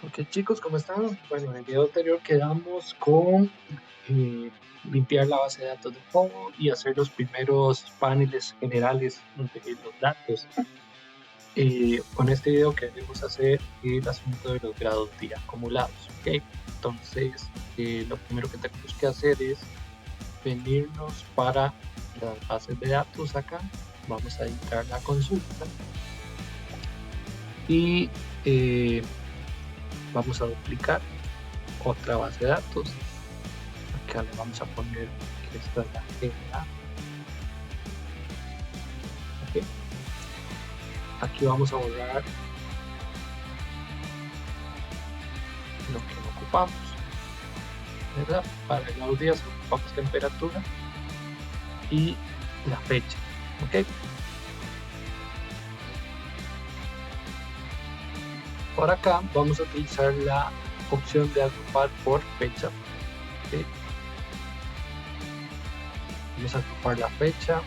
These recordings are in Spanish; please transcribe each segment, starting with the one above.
Ok chicos, ¿cómo están? Bueno, en el video anterior quedamos con limpiar la base de datos de Pogo y hacer los primeros paneles generales de los datos. Con este video queremos hacer el asunto de los grados día acumulados. ¿Ok? Entonces, lo primero que tenemos que hacer es venirnos para las bases de datos acá. Vamos a editar la consulta y vamos a duplicar otra base de datos. Acá le vamos a poner que esta es la GA. ¿Ok? Aquí vamos a borrar lo que no ocupamos, ¿verdad? Para los días ocupamos temperatura y la fecha. ¿Ok? Por acá vamos a utilizar la opción de agrupar por fecha. ¿Ok? Vamos a agrupar la fecha.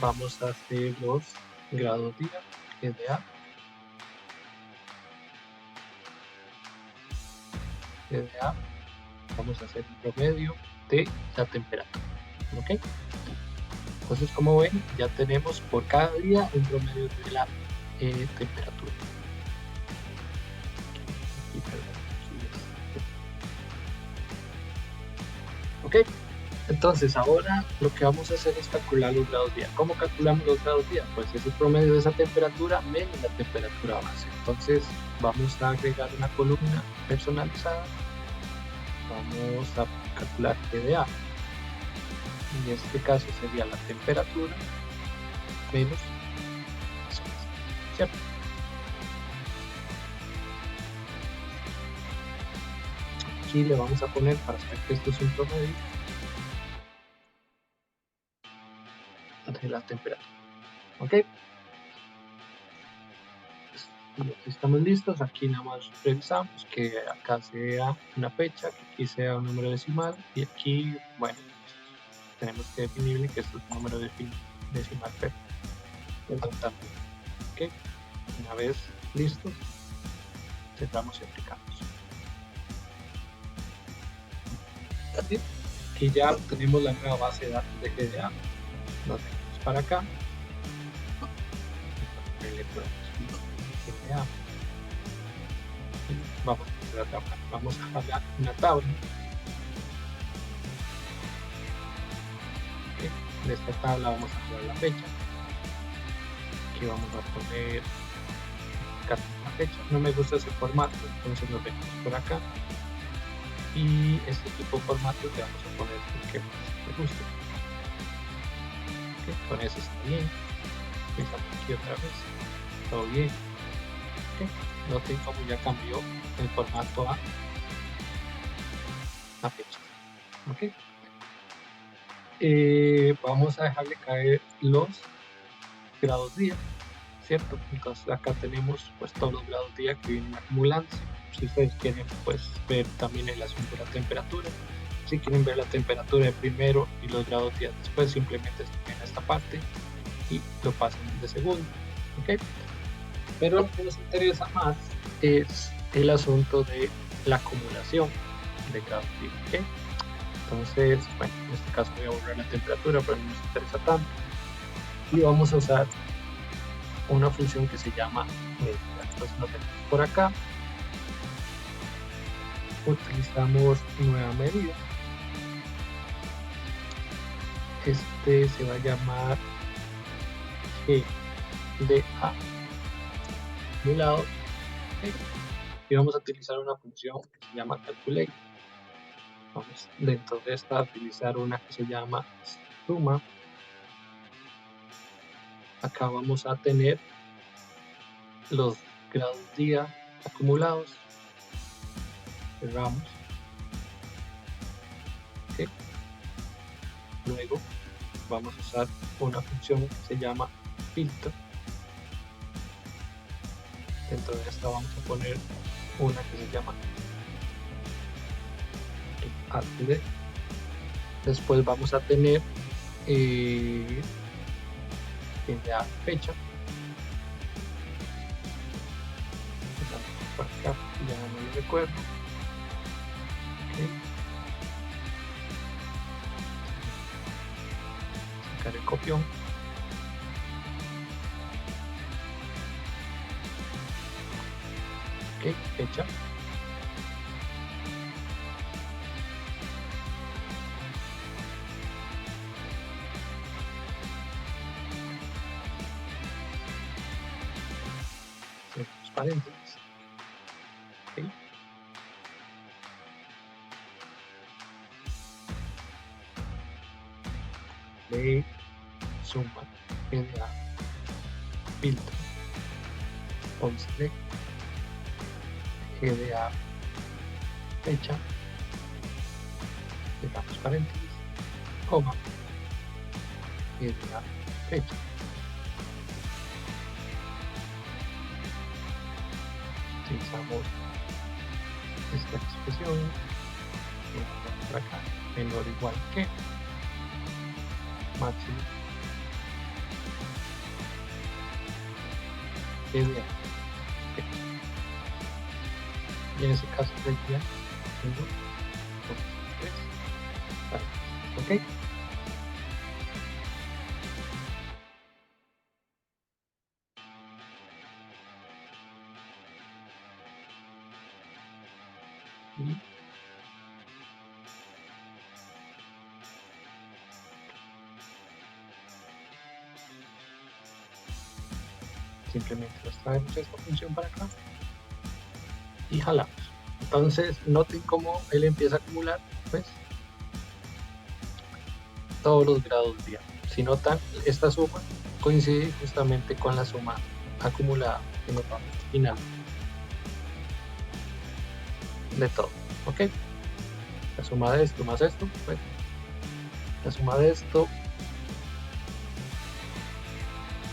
Vamos a hacer los grados día, GDA. GDA. Vamos a hacer un promedio de la temperatura. ¿Ok? Entonces, como ven, ya tenemos por cada día un promedio de la temperatura. Aquí, perdón, aquí ok, entonces ahora lo que vamos a hacer es calcular los grados día. ¿Cómo calculamos los grados día? Pues es el promedio de esa temperatura menos la temperatura base. Entonces vamos a agregar una columna personalizada. Vamos a calcular GDA. En este caso sería la temperatura menos eso, ¿cierto? Aquí le vamos a poner, para saber que esto es un promedio, de la temperatura. Ok, y aquí estamos listos. Aquí nada más revisamos que acá sea una fecha, que aquí sea un número decimal y aquí, bueno, tenemos que definirle que esto es un número decimal, perdón, también. Ok, una vez listos, cerramos y aplicamos. Así, aquí ya tenemos la nueva base de datos de GDA. Nos venimos para acá. Le ponemos GDA. Vamos a empezar a trabajar. Vamos a jalar una tabla. ¿Okay? En esta tabla vamos a jalar la fecha. Aquí vamos a poner la fecha. No me gusta ese formato, entonces lo venimos por acá. Y este tipo de formatos le vamos a poner el que más me guste. ¿Okay? Con eso está bien. Empezamos aquí otra vez. Todo bien. ¿Okay? Noten cómo ya cambió el formato a la fecha. ¿Okay? Vamos a dejarle caer los grados día, ¿cierto? Entonces acá tenemos pues todos los grados día que vienen acumulándose. Si ustedes quieren pues ver también el asunto de la temperatura, si quieren ver la temperatura de primero y los grados día después, simplemente escogen esta parte y lo pasan de segundo, ¿ok? Pero lo que nos interesa más es el asunto de la acumulación de grados día, ¿ok? Entonces, bueno, en este caso voy a borrar la temperatura, pero no nos interesa tanto. Y vamos a usar una función que se llama medida. Entonces lo tenemos por acá. Utilizamos nueva medida. Este se va a llamar GDA acumulado. Y vamos a utilizar una función que se llama calculate. Vamos dentro de esta a utilizar una que se llama suma. Acá vamos a tener los grados día acumulados. Cerramos. ¿Okay? Luego vamos a usar una función que se llama filtro. Dentro de esta vamos a poner una que se llama ATD. Después vamos a tener la fecha. Por acá ya no lo recuerdo. Okay. Sacar el copión. Ok, fecha. Los paréntesis. Okay. De suma GDA filtro on select GDA fecha, cerramos paréntesis, coma, GDA fecha. Utilizamos esta expresión, por acá, menor o igual que máximo GDA fecha. Y en ese caso sería 1, 2, 3, ¿ok? Y simplemente nos traemos esta función para acá y jalamos. Entonces noten cómo él empieza a acumular pues todos los grados día. Si notan, esta suma coincide justamente con la suma acumulada que nos vamos al final de todo. Ok, la suma de esto más esto, pues la suma de esto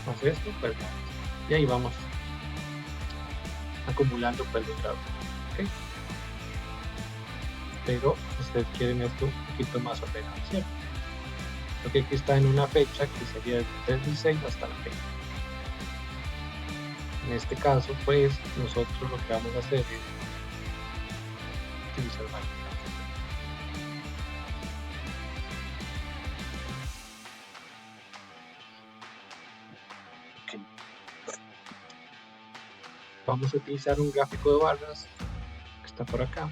más esto, pues y ahí vamos acumulando pues los grados. Okay. Pero ustedes quieren esto un poquito más ordenado, ¿cierto? Porque aquí está en una fecha que sería desde el 6 hasta la fecha. En este caso, pues nosotros lo que vamos a hacer es utilizar varios. Okay. Vamos a utilizar un gráfico de barras que está por acá,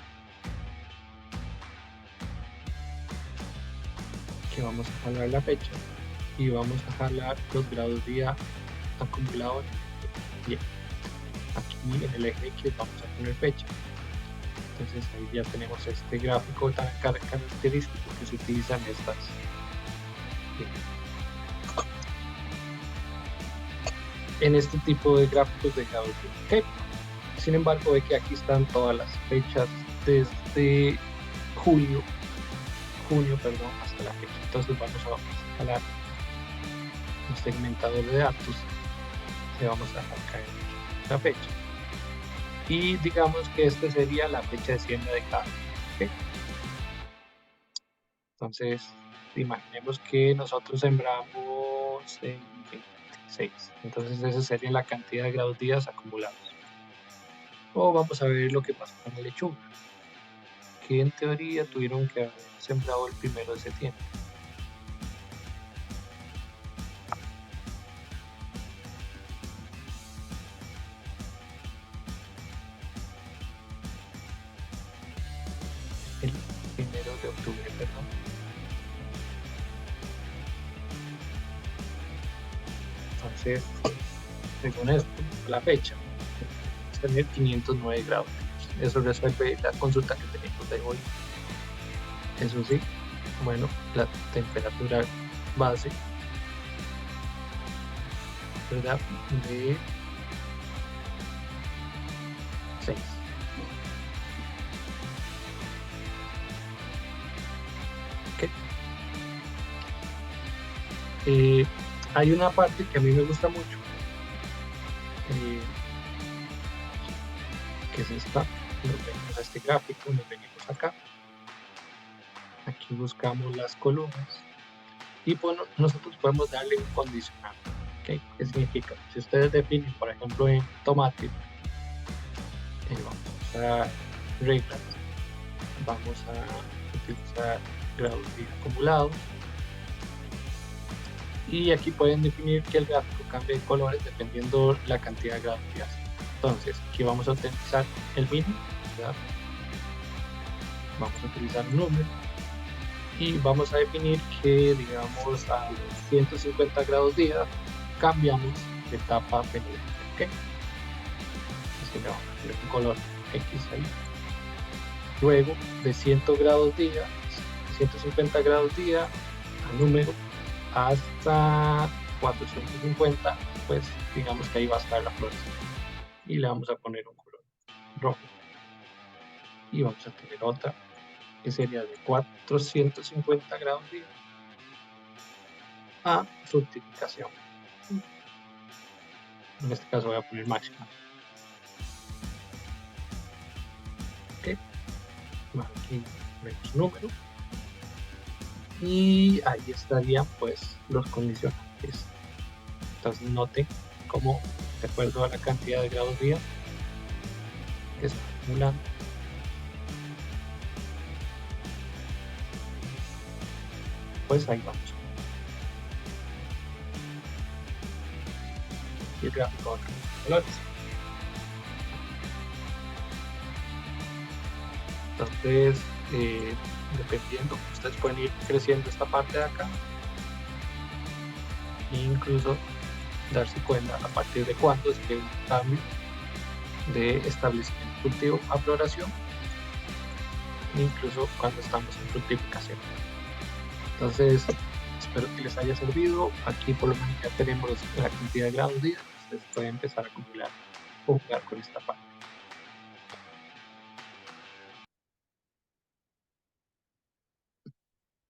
que vamos a jalar la fecha y vamos a jalar los grados día acumulados. Bien, aquí en el eje X vamos a poner fecha. Entonces ahí ya tenemos este gráfico tan característico que se utilizan estas. Bien. En este tipo de gráficos de grados. Okay. Sin embargo, ve que aquí están todas las fechas desde junio, perdón, hasta la fecha. Entonces vamos a jalar un segmentador de datos que vamos a dejar caer la fecha. Y digamos que esta sería la fecha de siembra de cada. ¿Okay? Entonces, imaginemos que nosotros sembramos el 26. Entonces, esa sería la cantidad de grados días acumulados. O vamos a ver lo que pasó con la lechuga, que en teoría tuvieron que haber sembrado el 1 de septiembre. El 1 de octubre, perdón. Entonces, según esto, la fecha es tener 509 grados. Eso resuelve la consulta que tenemos de hoy. Eso sí, bueno, la temperatura base, ¿verdad? De 6. Okay. Hay una parte que a mí me gusta mucho, que es esta. Nos venimos a este gráfico, nos venimos acá. Aquí buscamos las columnas y bueno, nosotros podemos darle un condicional. ¿Okay? ¿Qué significa? Si ustedes definen, por ejemplo, en tomate, vamos a usar reglas, vamos a utilizar grados día acumulados, y aquí pueden definir que el gráfico cambie de colores dependiendo la cantidad de grados días. Entonces aquí vamos a utilizar el mínimo, ¿verdad? Vamos a utilizar un número y vamos a definir que, digamos, a los 150 grados día cambiamos de etapa pendiente, ¿ok? Así le vamos a poner un color X ahí. Luego de 100 grados día, 150 grados día a número hasta 450, pues digamos que ahí va a estar la florecita y le vamos a poner un color rojo, y vamos a tener otra que sería de 450 grados día a fructificación. En este caso voy a poner máxima. Ok, aquí ponemos número y ahí estarían pues los condicionantes. Entonces noten cómo, de acuerdo a la cantidad de grados día que está acumulando, pues ahí vamos. Y el gráfico va a cambiar de colores. Entonces, dependiendo, ustedes pueden ir creciendo esta parte de acá e incluso darse cuenta a partir de cuándo es que un cambio de establecimiento cultivo a floración, incluso cuando estamos en fructificación. Entonces, espero que les haya servido. Aquí por lo menos ya tenemos la cantidad de grados día. Ustedes pueden empezar a acumular o jugar con esta parte.